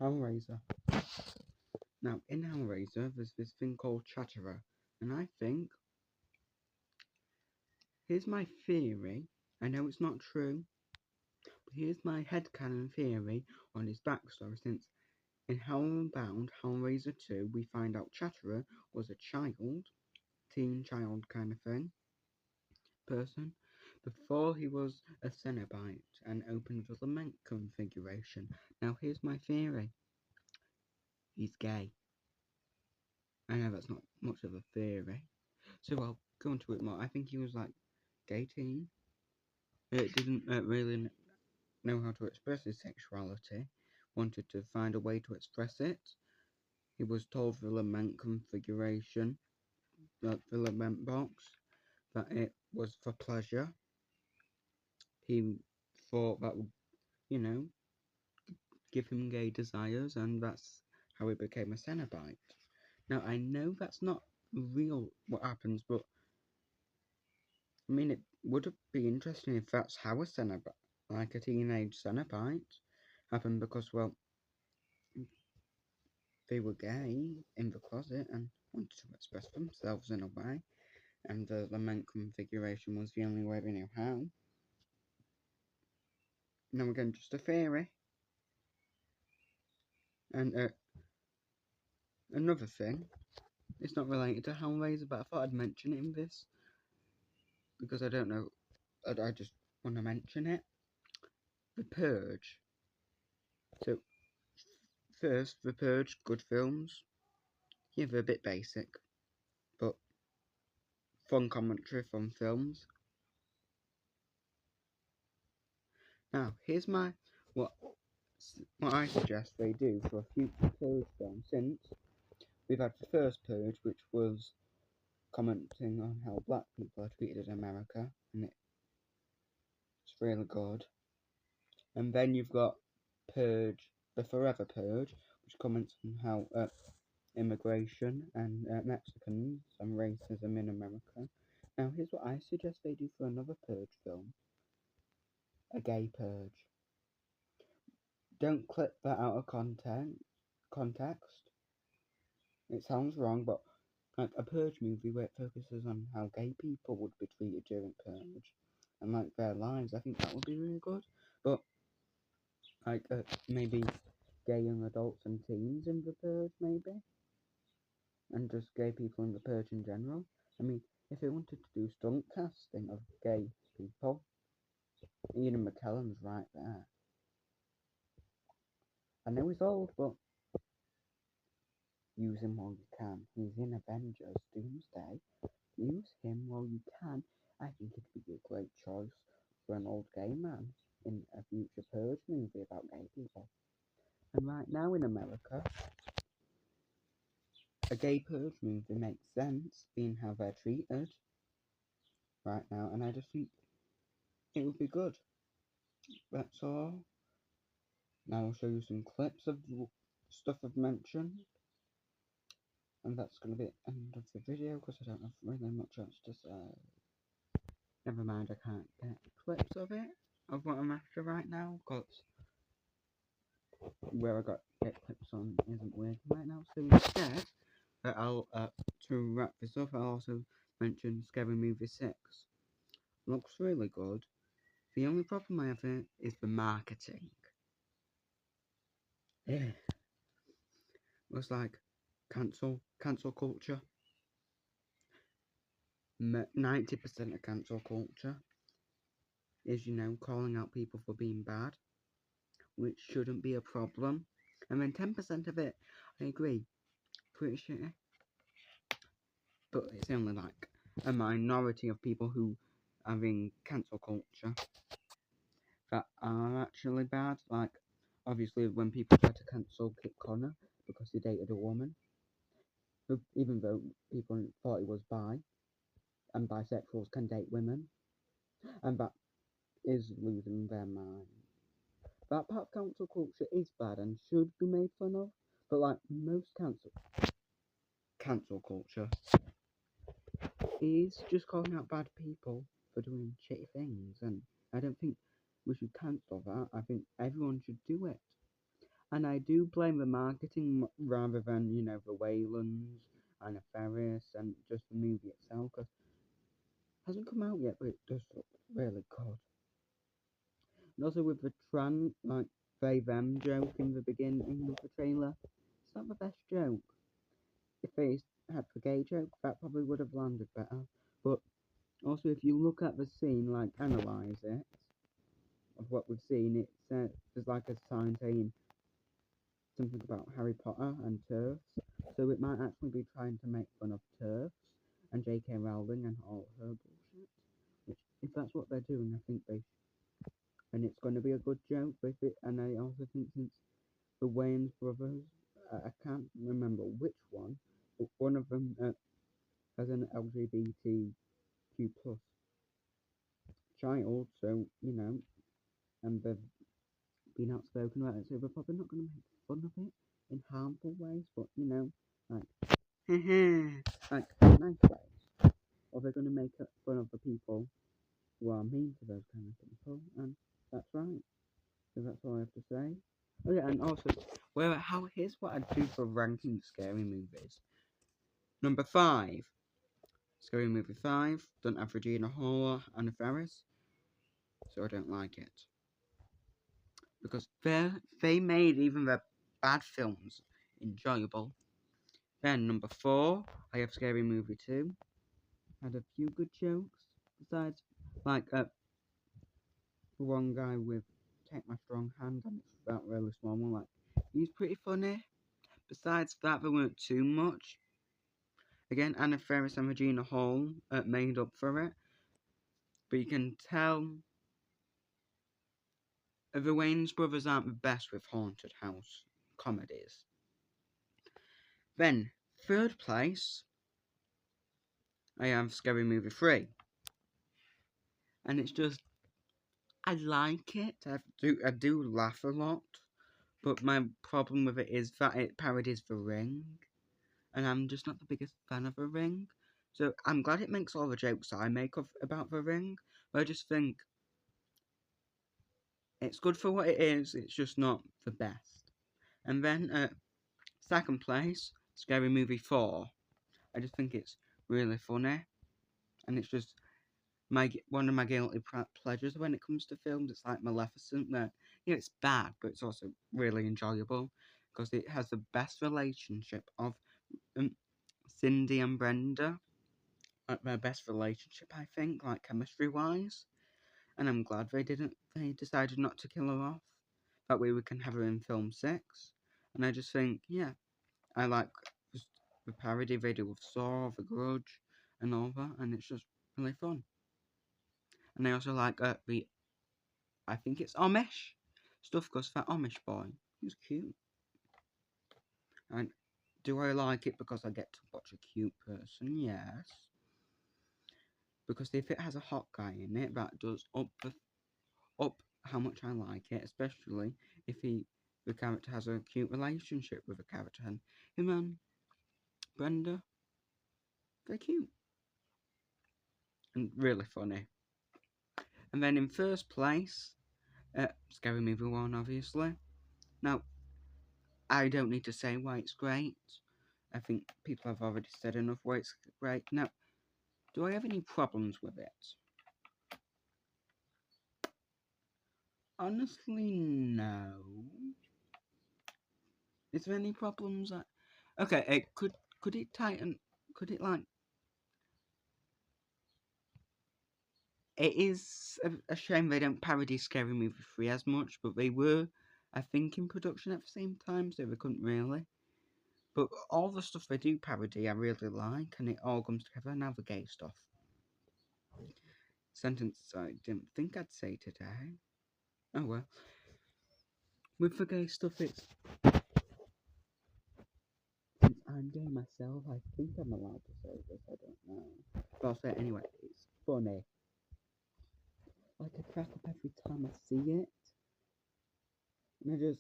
Hellraiser. Now, in Hellraiser, there's this thing called Chatterer, and I think, here's my theory, I know it's not true, but here's my headcanon theory on his backstory, since in Hellbound, Hellraiser 2, we find out Chatterer was a child, teen child kind of thing, person, before he was a Cenobite and opened the lament configuration. Now, here's my theory. He's gay. I know that's not much of a theory, so I'll go into it more. I think he was like gay teen. It didn't really know how to express his sexuality, wanted to find a way to express it. He was told the lament configuration, the lament box, that it was for pleasure. He thought that would, give him gay desires, and that's how he became a Cenobite. Now, I know that's not real what happens, but I mean, it would be interesting if that's how a Cenobite, like a teenage Cenobite, happened, because, well, they were gay in the closet and wanted to express themselves in a way, and the lament configuration was the only way they knew how. Now, again, just a theory. And another thing, it's not related to Hellraiser, but I thought I'd mention it in this, because I don't know, I just want to mention it. The Purge. So, first, The Purge, good films. Yeah, they're a bit basic, but fun commentary from films. Now, here's what I suggest they do for a future Purge film, since we've had the first Purge, which was commenting on how black people are treated in America, and it's really good. And then you've got Purge, the Forever Purge, which comments on how immigration and Mexicans and racism in America. Now, here's what I suggest they do for another Purge film. A gay purge. Don't clip that out of context. It sounds wrong, but like a Purge movie where it focuses on how gay people would be treated during Purge and like their lives, I think that would be really good. But like maybe gay young adults and teens in the Purge, maybe, and just gay people in the Purge in general. I mean, if they wanted to do stunt casting of gay people, Ian McKellen's right there. I know he's old, but use him while you can. He's in Avengers Doomsday. Use him while you can. I think it'd be a great choice for an old gay man in a future Purge movie about gay people. And right now in America, a gay Purge movie makes sense, being how they're treated right now, and I just think it would be good. That's all. Now I'll show you some clips of the stuff I've mentioned. And that's going to be the end of the video, because I don't have really much else to say. Never mind, I can't get clips of it, of what I'm after right now, because where I got get clips on isn't working right now. So instead, to wrap this up, I'll also mention Scary Movie 6. Looks really good. The only problem I have here is the marketing. It was like cancel culture. 90% of cancel culture is, calling out people for being bad, which shouldn't be a problem. And then 10% of it, I agree, pretty shitty. But it's only like a minority of people who are in cancel culture that are actually bad. Like, obviously, when people try to cancel Kit Connor because he dated a woman, even though people thought he was bi, and bisexuals can date women, and that is losing their mind. That part of cancel culture is bad and should be made fun of, but like most cancel culture is just calling out bad people for doing shitty things, and I don't think we should cancel that. I think everyone should do it. And I do blame the marketing rather than, you know, the Waylands and a Ferris and just the movie itself, because it hasn't come out yet, but it does look really good. And also with the like, they them joke in the beginning of the trailer, it's not the best joke. If they had the gay joke, that probably would have landed better. But also, if you look at the scene, like, analyse it, of what we've seen, it says, there's like a sign saying something about Harry Potter and TERFs, so it might actually be trying to make fun of TERFs and J.K. Rowling and all her bullshit. Which, if that's what they're doing, I think they and it's going to be a good joke with it. And I also think since the Wayans brothers, I can't remember which one, but one of them has an LGBTQ plus child, so you know, and they've been outspoken about it, so they're probably not going to make fun of it in harmful ways, but you know, like, like nice ways. Or they're going to make fun of the people who are mean to those kind of people, and that's right. So that's all I have to say. Oh yeah, and also, here's what I do for ranking scary movies. Number 5, Scary Movie 5, don't have Regina Hall and a Ferris, so I don't like it. Because they made even their bad films enjoyable. Then number 4, I have Scary Movie 2. Had a few good jokes. Besides, like the one guy with Take My Strong Hand, and it's that really small one. Like, he's pretty funny. Besides that, there weren't too much. Again, Anna Faris and Regina Hall made up for it. But you can tell the Wayans brothers aren't the best with haunted house comedies. Then, third place, I have Scary Movie 3. And it's just, I like it. I do laugh a lot. But my problem with it is that it parodies The Ring. And I'm just not the biggest fan of The Ring. So I'm glad it makes all the jokes I make about The Ring. But I just think it's good for what it is. It's just not the best. And then second place, Scary Movie 4. I just think it's really funny. And it's just one of my guilty pleasures when it comes to films. It's like Maleficent, that it's bad, but it's also really enjoyable because it has the best relationship of Cindy and Brenda. Like their best relationship, I think, like chemistry wise. And I'm glad they decided not to kill her off. That way we can have her in film 6. And I just think, yeah, I like the parody they do with Saw, The Grudge, and all that, and it's just really fun. And I also like I think it's Amish stuff, because that Amish boy, he's cute. And do I like it because I get to watch a cute person? Yes. Because if it has a hot guy in it, that does up how much I like it, especially if the character has a cute relationship with the character. And him and Brenda, they're cute and really funny. And then in first place, Scary Movie 1, obviously. Now, I don't need to say why it's great. I think people have already said enough why it's great. Now, do I have any problems with it? Honestly, no. Is there any problems? Okay, could it tighten? Could it like? It is a shame they don't parody Scary Movie 3 as much, but they were, I think, in production at the same time, so they couldn't really. But all the stuff they do parody, I really like, and it all comes together. Now the gay stuff. Sentence I didn't think I'd say today. Oh well. With the gay stuff, it's... Since I'm gay myself, I think I'm allowed to say this, I don't know. But I'll say it anyway, it's funny. Like, I crack up every time I see it. And it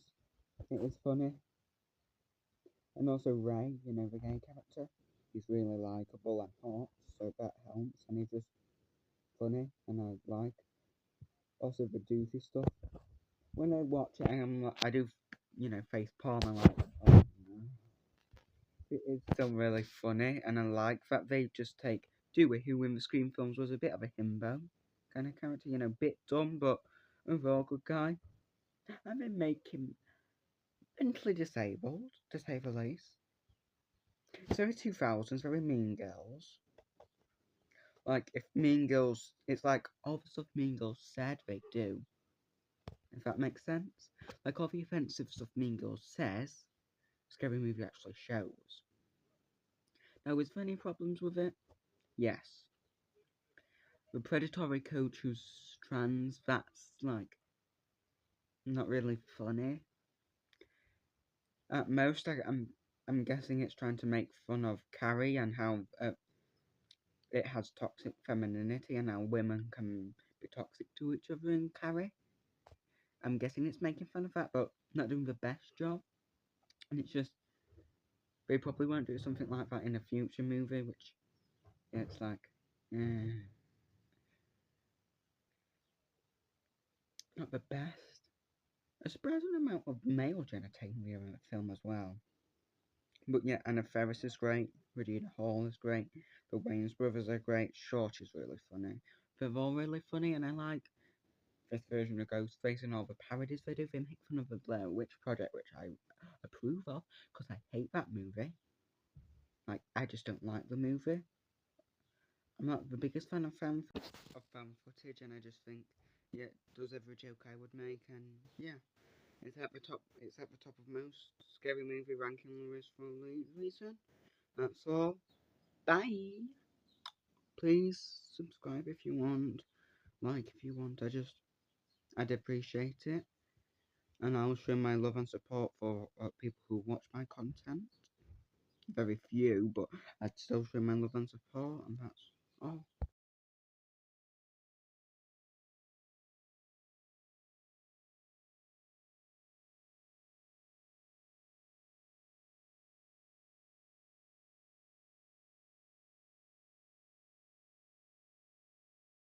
is funny. And also Ray, you know, the gay character, he's really likeable and hot, so that helps. And he's just funny, and I like. Also the doofy stuff. When I watch it, I do face palm and like, oh, no. It is still really funny, and I like that they just take Dewey, who in the Scream films was a bit of a himbo kind of character, bit dumb, but overall good guy, and they make him mentally disabled, to say the least. It's very 2000s, very Mean Girls. Like, if Mean Girls, it's like all the stuff Mean Girls said they do, if that makes sense. Like, all the offensive stuff Mean Girls says, Scary Movie actually shows. Now, is there any problems with it? Yes. The predatory coach who's trans, that's, like, not really funny. At most, I'm guessing it's trying to make fun of Carrie and how it has toxic femininity and how women can be toxic to each other in Carrie. I'm guessing it's making fun of that, but not doing the best job. And it's just, they probably won't do something like that in a future movie, which, it's like, not the best. A surprising amount of male genitalia in the film as well. But yeah, Anna Faris is great, Regina Hall is great, the Wayans brothers are great, Short is really funny. They're all really funny, and I like this version of Ghostface and all the parodies they do. They make fun of the Blair Witch Project, which I approve of, because I hate that movie. Like, I just don't like the movie. I'm not the biggest fan of found footage, and I just think, yeah, it does every joke I would make, and yeah, it's at the top. It's at the top of most scary movie ranking lists for a reason. That's all. Bye. Please subscribe if you want, like if you want. I'd appreciate it, and I'll show my love and support for people who watch my content. Very few, but I'd still show my love and support, and that's all.